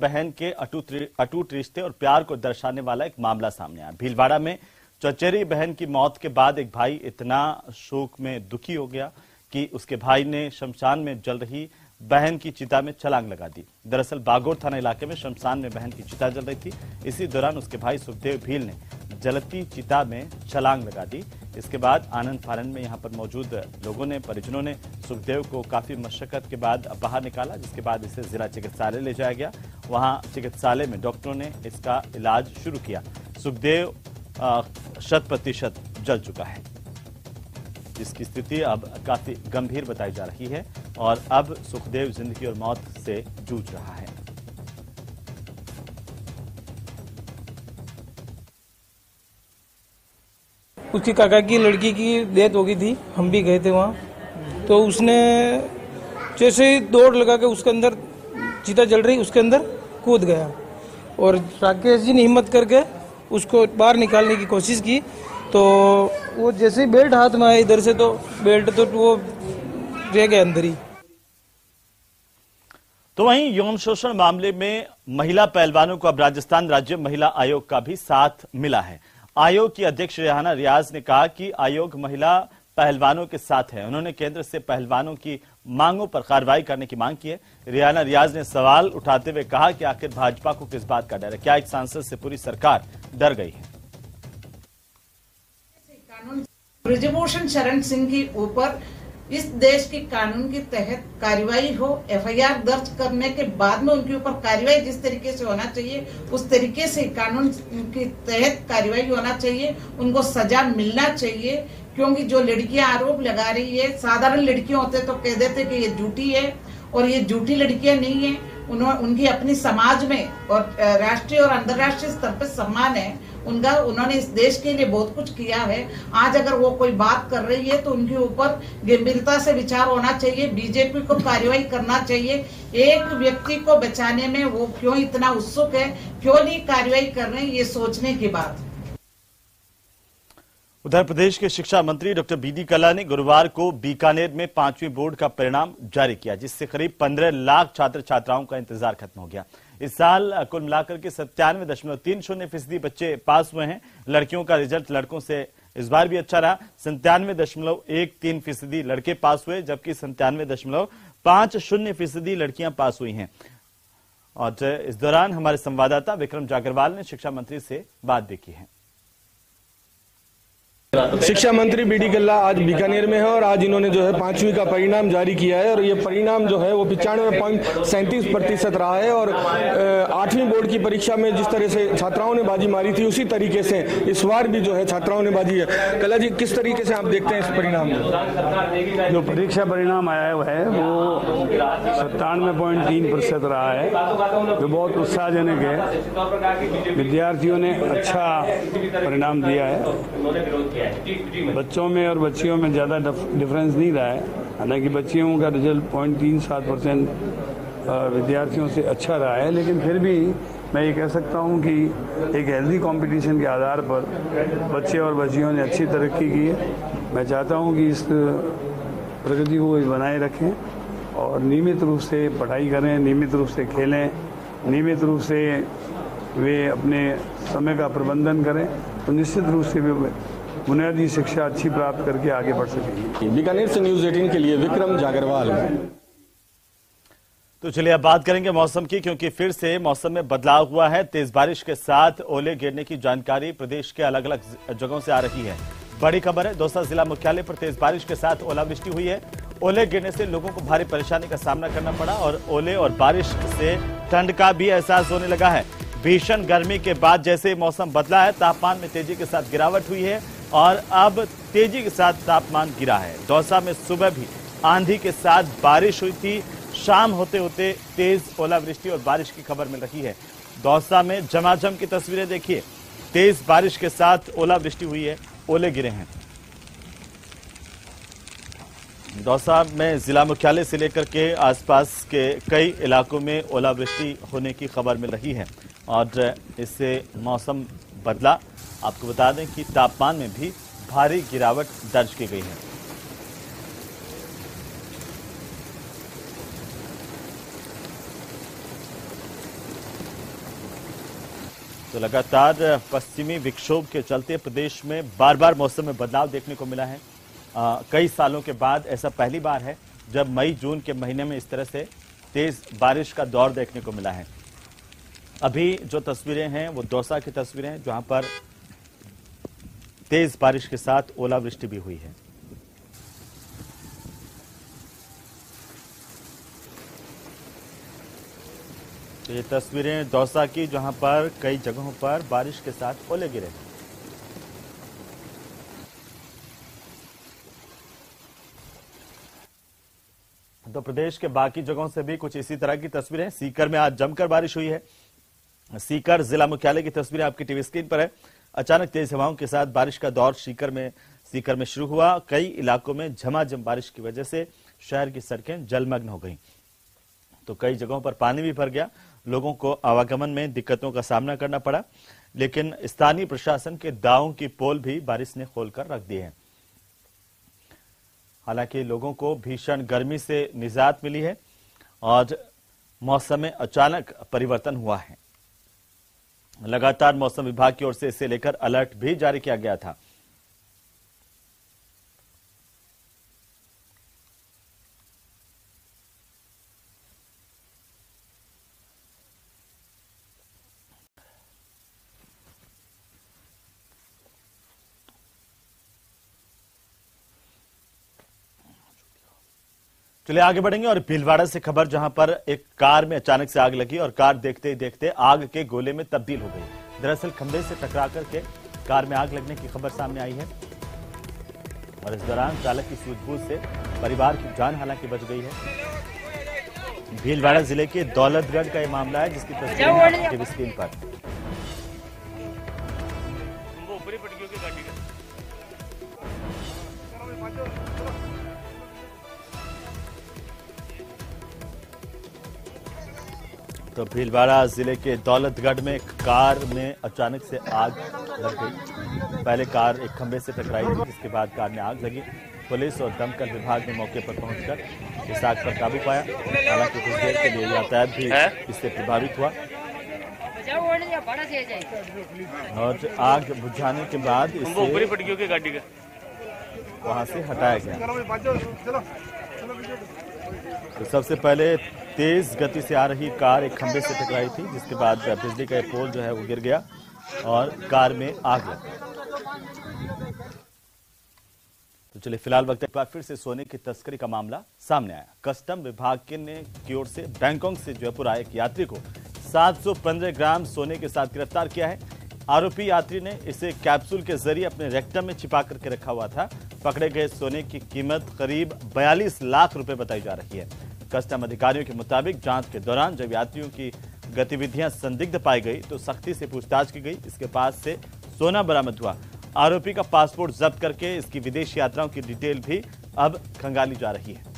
बहन के अटूट रिश्ते और प्यार को दर्शाने वाला एक मामला सामने आया। भीलवाड़ा में चचेरी बहन की मौत के बाद एक भाई इतना शोक में दुखी हो गया कि उसके भाई ने शमशान में जल रही बहन की चिता में छलांग लगा दी। दरअसल बागोर थाना इलाके में शमशान में बहन की चिता जल रही थी। इसी दौरान उसके भाई सुखदेव भील ने जलती चिता में छलांग लगा दी। इसके बाद आनंद फानंद में यहां पर मौजूद लोगों ने, परिजनों ने सुखदेव को काफी मशक्कत के बाद बाहर निकाला, जिसके बाद इसे जिला चिकित्सालय ले जाया गया। वहां चिकित्सालय में डॉक्टरों ने इसका इलाज शुरू किया। सुखदेव 100% जल चुका है, जिसकी स्थिति अब काफी गंभीर बताई जा रही है और अब सुखदेव जिंदगी और मौत से जूझ रहा है। उसकी काका की लड़की की डेथ हो गई थी, हम भी गए थे वहाँ। तो उसने जैसे ही दौड़ लगा के उसके अंदर चिता जल रही उसके अंदर कूद गया और राकेश जी ने हिम्मत करके उसको बाहर निकालने की कोशिश की। तो वो जैसे ही बेल्ट हाथ में आया इधर से, तो बेल्ट तो वो रह गया अंदर ही। तो वहीं यौन शोषण मामले में महिला पहलवानों को अब राजस्थान राज्य महिला आयोग का भी साथ मिला है। आयोग की अध्यक्ष रेहाना रियाज ने कहा कि आयोग महिला पहलवानों के साथ है। उन्होंने केंद्र से पहलवानों की मांगों पर कार्रवाई करने की मांग की है। रेहाना रियाज ने सवाल उठाते हुए कहा कि आखिर भाजपा को किस बात का डर है? क्या एक सांसद से पूरी सरकार डर गई है? ब्रजभूषण शरण सिंह के ऊपर इस देश के कानून के तहत कार्रवाई हो, एफआईआर दर्ज करने के बाद में उनके ऊपर कार्रवाई जिस तरीके से होना चाहिए उस तरीके से कानून के तहत कार्रवाई होना चाहिए। उनको सजा मिलना चाहिए, क्योंकि जो लड़कियां आरोप लगा रही है, साधारण लड़कियां होते तो कह देते कि ये झूठी है, और ये झूठी लड़कियां नहीं है। उनकी अपनी समाज में और राष्ट्रीय और अंतर्राष्ट्रीय स्तर पर सम्मान है उनका। उन्होंने इस देश के लिए बहुत कुछ किया है। आज अगर वो कोई बात कर रही है तो उनके ऊपर गंभीरता से विचार होना चाहिए। बीजेपी को कार्रवाई करना चाहिए। एक व्यक्ति को बचाने में वो क्यों इतना उत्सुक है, क्यों नहीं कार्रवाई कर रहे हैं, ये सोचने की बात। उधर प्रदेश के शिक्षा मंत्री डॉक्टर बीडी कल्ला ने गुरुवार को बीकानेर में 5वीं बोर्ड का परिणाम जारी किया, जिससे करीब 15 लाख छात्र छात्राओं का इंतजार खत्म हो गया। इस साल कुल मिलाकर के 97.30% बच्चे पास हुए हैं। लड़कियों का रिजल्ट लड़कों से इस बार भी अच्छा रहा। 97.13% लड़के पास हुए, जबकि 97.50% लड़कियां पास हुई हैं। और इस दौरान हमारे संवाददाता विक्रम जागरवाल ने शिक्षा मंत्री से बात भी की है। शिक्षा मंत्री बीडी कल्ला आज बीकानेर में है और आज इन्होंने जो है 5वीं का परिणाम जारी किया है और ये परिणाम जो है वो 95.37% रहा है। और 8वीं बोर्ड की परीक्षा में जिस तरह से छात्राओं ने बाजी मारी थी उसी तरीके से इस बार भी जो है छात्राओं ने बाजी है। कल्ला जी, किस तरीके से आप देखते हैं इस परिणाम को? जो परीक्षा परिणाम आया है वो 97.3% रहा है, जो बहुत उत्साहजनक है। विद्यार्थियों ने अच्छा परिणाम दिया है। बच्चों में और बच्चियों में ज़्यादा डिफरेंस नहीं रहा है। हालांकि बच्चियों का रिजल्ट 0.37% विद्यार्थियों से अच्छा रहा है, लेकिन फिर भी मैं ये कह सकता हूँ कि एक हेल्दी कंपटीशन के आधार पर बच्चे और बच्चियों ने अच्छी तरक्की की है। मैं चाहता हूँ कि इस प्रगति को बनाए रखें और नियमित रूप से पढ़ाई करें, नियमित रूप से खेलें, नियमित रूप से वे अपने समय का प्रबंधन करें, तो निश्चित रूप से वे बुनियादी शिक्षा अच्छी प्राप्त करके आगे बढ़ सकेंगे। बीकानेर से न्यूज़ 18 के लिए विक्रम जागरवाल। तो चलिए अब बात करेंगे मौसम की, क्योंकि फिर से मौसम में बदलाव हुआ है। तेज बारिश के साथ ओले गिरने की जानकारी प्रदेश के अलग अलग जगहों से आ रही है। बड़ी खबर है, दौसा जिला मुख्यालय पर तेज बारिश के साथ ओलावृष्टि हुई है। ओले गिरने से लोगों को भारी परेशानी का सामना करना पड़ा और ओले और बारिश से ठंड का भी एहसास होने लगा है। भीषण गर्मी के बाद जैसे मौसम बदला है, तापमान में तेजी के साथ गिरावट हुई है और अब तेजी के साथ तापमान गिरा है। दौसा में सुबह भी आंधी के साथ बारिश हुई थी। शाम होते होते तेज ओलावृष्टि और बारिश की खबर मिल रही है। दौसा में झमाझम की तस्वीरें देखिए, तेज बारिश के साथ ओलावृष्टि हुई है, ओले गिरे हैं। दौसा में जिला मुख्यालय से लेकर के आसपास के कई इलाकों में ओलावृष्टि होने की खबर मिल रही है और इससे मौसम बदला। आपको बता दें कि तापमान में भी भारी गिरावट दर्ज की गई है। तो लगातार पश्चिमी विक्षोभ के चलते प्रदेश में बार बार मौसम में बदलाव देखने को मिला है। कई सालों के बाद ऐसा पहली बार है जब मई जून के महीने में इस तरह से तेज बारिश का दौर देखने को मिला है। अभी जो तस्वीरें हैं वो दौसा की तस्वीरें हैं, जहां पर तेज बारिश के साथ ओलावृष्टि भी हुई है। तो ये तस्वीरें दौसा की, जहां पर कई जगहों पर बारिश के साथ ओले गिरे। तो प्रदेश के बाकी जगहों से भी कुछ इसी तरह की तस्वीरें। सीकर में आज जमकर बारिश हुई है। सीकर जिला मुख्यालय की तस्वीरें आपकी टीवी स्क्रीन पर है। अचानक तेज हवाओं के साथ बारिश का दौर सीकर में शुरू हुआ। कई इलाकों में झमाझम बारिश की वजह से शहर की सड़कें जलमग्न हो गईं। तो कई जगहों पर पानी भी भर गया। लोगों को आवागमन में दिक्कतों का सामना करना पड़ा, लेकिन स्थानीय प्रशासन के दावों की पोल भी बारिश ने खोलकर रख दी है। हालांकि लोगों को भीषण गर्मी से निजात मिली है और मौसम में अचानक परिवर्तन हुआ है। लगातार मौसम विभाग की ओर से इसे लेकर अलर्ट भी जारी किया गया था। चलिए आगे बढ़ेंगे और भीलवाड़ा से खबर, जहां पर एक कार में अचानक से आग लगी और कार देखते ही देखते आग के गोले में तब्दील हो गई। दरअसल खंभे से टकरा करके कार में आग लगने की खबर सामने आई है और इस दौरान चालक की सूझबूझ से परिवार की जान हालांकि बच गई है। भीलवाड़ा जिले के दौलतगढ़ का यह मामला है, जिसकी तस्वीर टीवी स्क्रीन पर। तो भीलवाड़ा जिले के दौलतगढ़ में कार में अचानक से आग लग गई। पहले कार एक खंभे से टकराई थी, जिसके बाद कार में आग लगी। पुलिस और दमकल विभाग ने मौके पर पहुंचकर इस आग पर काबू पाया। हालांकि कुछ देर के लिए यातायात भी इससे प्रभावित हुआ और आग बुझाने के बाद इसे वहां से हटाया गया। तो सबसे पहले तेज गति से आ रही कार एक खंभे से टकराई थी, जिसके बाद बिजली का पोल जो है वो गिर गया और कार में आग लग गई। तो चलिए फिलहाल वक्त एक बार फिर से सोने की तस्करी का मामला सामने आया। कस्टम विभाग की ओर से बैंकॉक से जयपुर आए एक यात्री को 715 ग्राम सोने के साथ गिरफ्तार किया है। आरोपी यात्री ने इसे कैप्सूल के जरिए अपने रेक्टम में छिपा करके रखा हुआ था। पकड़े गए सोने की कीमत करीब 42 लाख रुपए बताई जा रही है। कस्टम अधिकारियों के मुताबिक जांच के दौरान जब यात्रियों की गतिविधियां संदिग्ध पाई गई तो सख्ती से पूछताछ की गई। इसके पास से सोना बरामद हुआ। आरोपी का पासपोर्ट जब्त करके इसकी विदेश यात्राओं की डिटेल भी अब खंगाली जा रही है।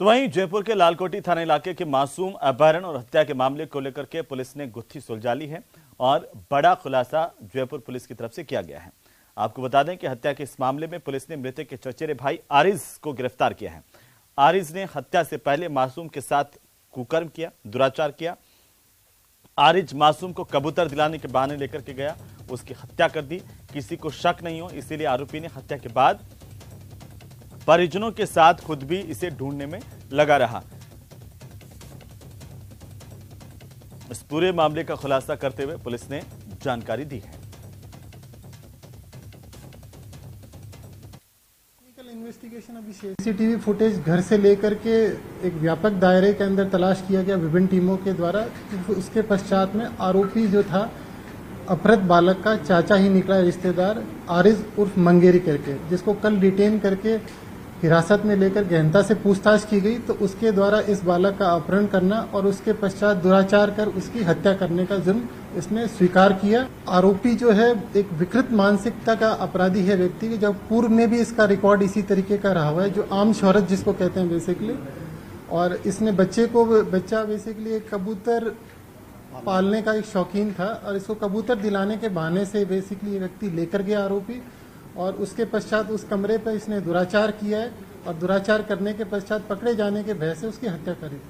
तो वहीं जयपुर के लालकोटी थाना इलाके के मासूम अपहरण और हत्या के मामले को लेकर के पुलिस ने गुत्थी सुलझा ली है और बड़ा खुलासा जयपुर पुलिस की तरफ से किया गया है। आपको बता दें कि हत्या के इस मामले में पुलिस ने मृतक के चचेरे भाई आरिज को गिरफ्तार किया है। आरिज ने हत्या से पहले मासूम के साथ कुकर्म किया, दुराचार किया। आरिज मासूम को कबूतर दिलाने के बहाने लेकर के गया, उसकी हत्या कर दी। किसी को शक नहीं हो, इसीलिए आरोपी ने हत्या के बाद परिजनों के साथ खुद भी इसे ढूंढने में लगा रहा। इस पूरे मामले का खुलासा करते हुए पुलिस ने जानकारी दी है। इन्वेस्टिगेशन अभी सीसीटीवी फुटेज घर से लेकर के एक व्यापक दायरे के अंदर तलाश किया गया विभिन्न टीमों के द्वारा। उसके पश्चात में आरोपी जो था अपहृत बालक का चाचा ही निकला, रिश्तेदार आरिज उर्फ मंगेरी करके, जिसको कल डिटेन करके हिरासत में लेकर गहनता से पूछताछ की गई। तो उसके द्वारा इस बालक का अपहरण करना और उसके पश्चात दुराचार कर उसकी हत्या करने का जुर्म इसने स्वीकार किया। आरोपी जो है एक विकृत मानसिकता का अपराधी है व्यक्ति, जब पूर्व में भी इसका रिकॉर्ड इसी तरीके का रहा हुआ है, जो आम शौहरत जिसको कहते हैं बेसिकली। और इसने बच्चा बेसिकली एक कबूतर पालने का एक शौकीन था और इसको कबूतर दिलाने के बहाने से बेसिकली ये व्यक्ति लेकर गया आरोपी, और उसके पश्चात उस कमरे पर इसने दुराचार किया है और दुराचार करने के पश्चात पकड़े जाने के भय से उसकी हत्या करी।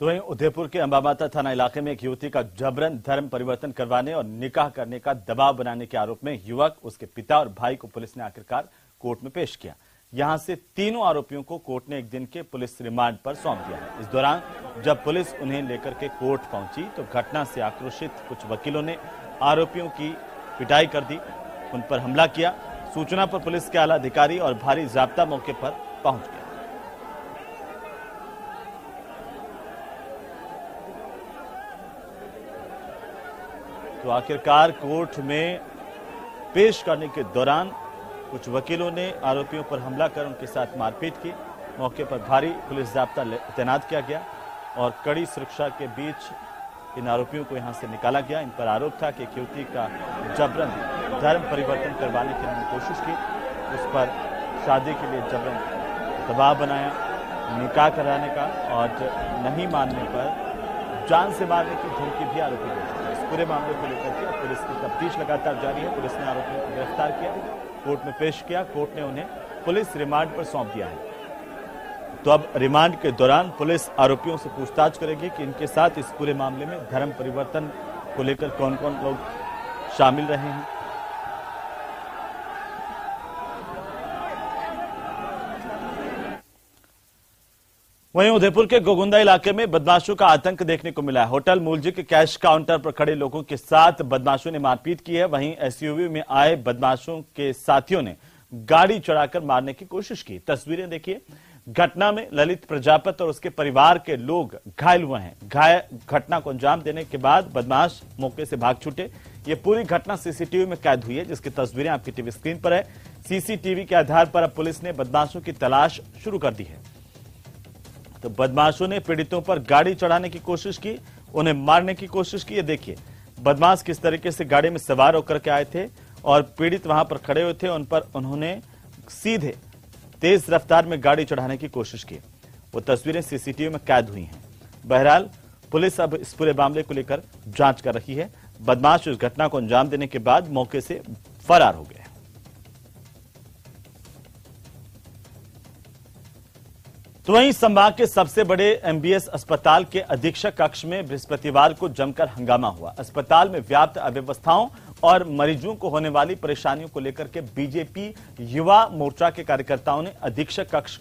तो वहीं उदयपुर के अंबामाता थाना इलाके में एक युवती का जबरन धर्म परिवर्तन करवाने और निकाह करने का दबाव बनाने के आरोप में युवक, उसके पिता और भाई को पुलिस ने आखिरकार कोर्ट में पेश किया। यहां से तीनों आरोपियों को कोर्ट ने एक दिन के पुलिस रिमांड पर सौंप दिया है। इस दौरान जब पुलिस उन्हें लेकर के कोर्ट पहुंची तो घटना से आक्रोशित कुछ वकीलों ने आरोपियों की पिटाई कर दी, उन पर हमला किया। सूचना पर पुलिस के आला अधिकारी और भारी जाब्ता मौके पर पहुंच गया। तो आखिरकार कोर्ट में पेश करने के दौरान कुछ वकीलों ने आरोपियों पर हमला कर उनके साथ मारपीट की। मौके पर भारी पुलिस जाब्ता तैनात किया गया और कड़ी सुरक्षा के बीच इन आरोपियों को यहां से निकाला गया। इन पर आरोप था कि एक युवती का जबरन धर्म परिवर्तन करवाने की उन्होंने कोशिश की, उस पर शादी के लिए जबरन दबाव बनाया, निकाह कराने का, और नहीं मानने पर जान से मारने की धमकी भी आरोपी दे चुके। इस पूरे मामले को लेकर के पुलिस की तफ्तीश लगातार जारी है। पुलिस ने आरोपियों को गिरफ्तार किया, कोर्ट में पेश किया। कोर्ट ने उन्हें पुलिस रिमांड पर सौंप दिया है। तो अब रिमांड के दौरान पुलिस आरोपियों से पूछताछ करेगी कि इनके साथ इस पूरे मामले में धर्म परिवर्तन को लेकर कौन कौन लोग शामिल रहे हैं। वहीं उदयपुर के गोगुंदा इलाके में बदमाशों का आतंक देखने को मिला है। होटल मूलजी के कैश काउंटर पर खड़े लोगों के साथ बदमाशों ने मारपीट की है। वहीं एसयूवी में आए बदमाशों के साथियों ने गाड़ी चढ़ाकर मारने की कोशिश की। तस्वीरें देखिए। घटना में ललित प्रजापत और उसके परिवार के लोग घायल हुए हैं। घटना को अंजाम देने के बाद बदमाश मौके से भाग छूटे। ये पूरी घटना सीसीटीवी में कैद हुई है, जिसकी तस्वीरें आपकी टीवी स्क्रीन पर है। सीसीटीवी के आधार पर अब पुलिस ने बदमाशों की तलाश शुरू कर दी है। तो बदमाशों ने पीड़ितों पर गाड़ी चढ़ाने की कोशिश की, उन्हें मारने की कोशिश की। ये देखिए बदमाश किस तरीके से गाड़ी में सवार होकर के आए थे और पीड़ित वहां पर खड़े हुए थे, उन पर उन्होंने सीधे तेज रफ्तार में गाड़ी चढ़ाने की कोशिश की। वो तस्वीरें सीसीटीवी में कैद हुई हैं। बहरहाल पुलिस अब इस पूरे मामले को लेकर जांच कर रही है। बदमाश इस घटना को अंजाम देने के बाद मौके से फरार हो गए। तो वहीं संभाग के सबसे बड़े एमबीएस अस्पताल के अधीक्षक कक्ष में बृहस्पतिवार को जमकर हंगामा हुआ। अस्पताल में व्याप्त अव्यवस्थाओं और मरीजों को होने वाली परेशानियों को लेकर के बीजेपी युवा मोर्चा के कार्यकर्ताओं ने अधीक्षक कक्ष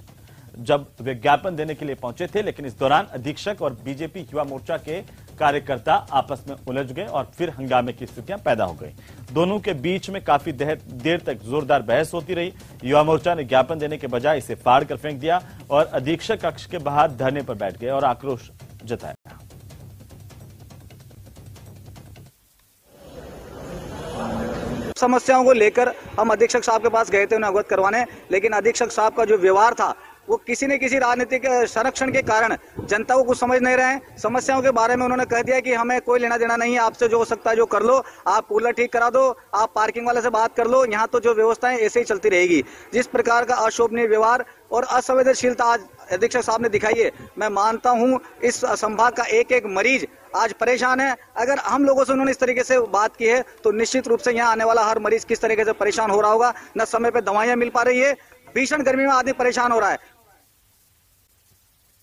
जब विज्ञापन देने के लिए पहुंचे थे, लेकिन इस दौरान अधीक्षक और बीजेपी युवा मोर्चा के कार्यकर्ता आपस में उलझ गए और फिर हंगामे की स्थितियां पैदा हो गई। दोनों के बीच में काफी देर तक जोरदार बहस होती रही। युवा मोर्चा ने ज्ञापन देने के बजाय इसे फाड़ कर फेंक दिया और अधीक्षक कक्ष के बाहर धरने पर बैठ गए और आक्रोश जताया। समस्याओं को लेकर हम अधीक्षक साहब के पास गए थे उन्हें अवगत करवाने, लेकिन अधीक्षक साहब का जो व्यवहार था वो किसी न किसी राजनीतिक संरक्षण के कारण जनता को कुछ समझ नहीं रहे हैं। समस्याओं के बारे में उन्होंने कह दिया कि हमें कोई लेना देना नहीं है, आपसे जो हो सकता है जो कर लो, आप कूलर ठीक करा दो, आप पार्किंग वाले से बात कर लो, यहाँ तो जो व्यवस्था है ऐसे ही चलती रहेगी। जिस प्रकार का अशोभनीय व्यवहार और असंवेदनशीलता आज अधीक्षक साहब ने दिखाई है, मैं मानता हूँ इस संभाग का एक एक मरीज आज परेशान है। अगर हम लोगों से उन्होंने इस तरीके से बात की है तो निश्चित रूप से यहाँ आने वाला हर मरीज किस तरीके से परेशान हो रहा होगा। न समय पे दवाइयां मिल पा रही है, भीषण गर्मी में आदमी परेशान हो रहा है।